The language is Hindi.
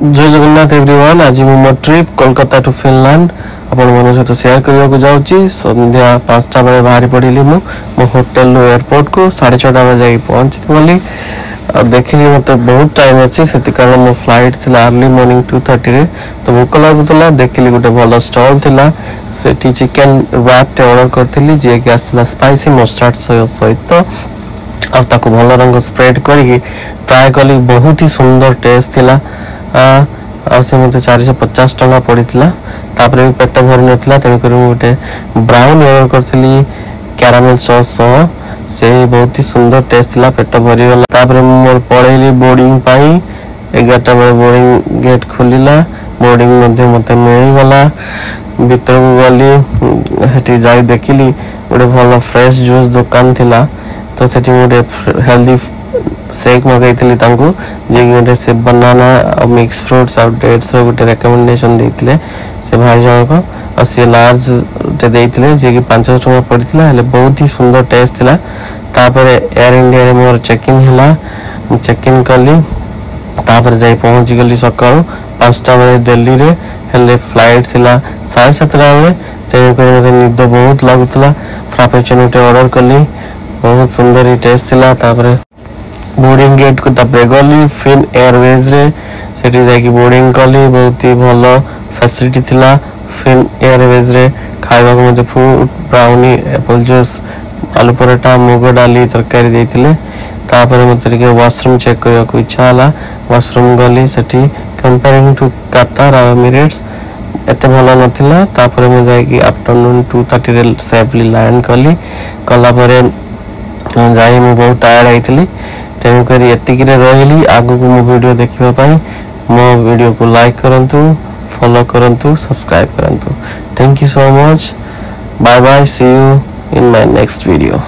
जय जगन्नाथ एवरीवन। आज मु मो ट्रिप कोलकाता टू फिनलैंड आपण मन सहित शेयर करने को जाऊँगी। संध्या 5टा बेले बाहरी पड़ी मो होटेल एयरपोर्ट को 6:30 बजे जाई पहुंची गली। देखिली मत बहुत टाइम अच्छी से कारण मो फ्लाइट थी अर्ली मॉर्निंग 2:30 रे। तो भोक लगुला देखिली गोटे भल स्टॉल थिला सेठी चिकन रैप ऑर्डर करथिली जे कि आस्थिला स्पाइसी मस्टर्ड सहित ताको भल रंग स्प्रेड करके ट्राए कली। बहुत ही सुंदर टेस्ट थिला। से मत 450 टंका पड़ता। तापर भी पेट भर नाला तेणुक गोटे ब्राउन ऑर्डर करी कैरामेल सॉस से बहुत ही सुंदर टेस्ट थिला। पेट भरीगला। तापर मोर पढ़ेली बोर्डिंग 11टा बेले बोर्डिंग गेट खोलिला। बोर्डिंग मत मिलगला। भीतर को गली हेटी जाई देखिली गोटे भल फ्रेश जूस दुकान थिला। तो सेठी गोटे हेल्दी शेक मगई गोटे से बनाना और मिक्स फ्रूट्स और डेट्स गोटे रेकमेंडेशन देते से भाई जनक और सी लार्ज देते जे कि 500 टଙ୍କା पड़ता। बहुत ही सुंदर टेस्ट थिला। तापर एयर इंडिया रे मोर चेक इन है। चेक इन कली तापर जाई पहुंच गली सकाळ 5टा बेले दिल्ली रे। हेले फ्लाइट थिला 7:30 बेले तेणुक मत निद बहुत लगुला। फ्रापेचिनो ऑर्डर कली बहुत सुंदर ही टेस्ट थिला। तापर बोर्डिंग गेट को तापर गली फिन एयरवेज रे सेठी जाकी बोर्डिंग कली। बहुत ही भल फैसिलिटी थिला। फिन एयरवेज रे खाइबा को मते फ्रूट ब्राउनी एप्पल जूस आलू पराठा मुग डाली तरकारी देथिले। तापर मते के वॉशरूम चेक करया को इच्छा हला। वॉशरूम गली सेठी कंपेयरिंग टू कतार और एमिरेट्स एते भल नथिला। तापर म जाकी आफ्टरनून 2:30 रे सेफली लैंड कली। कला परे जाई मु बहुत टायर्ड आइतली तेणुक एतिक रही। आगु को मो वीडियो देखा मो वीडियो को लाइक करंतु, फॉलो करंतु, सब्सक्राइब करंतु। Thank you so much. Bye bye. See you in my next video.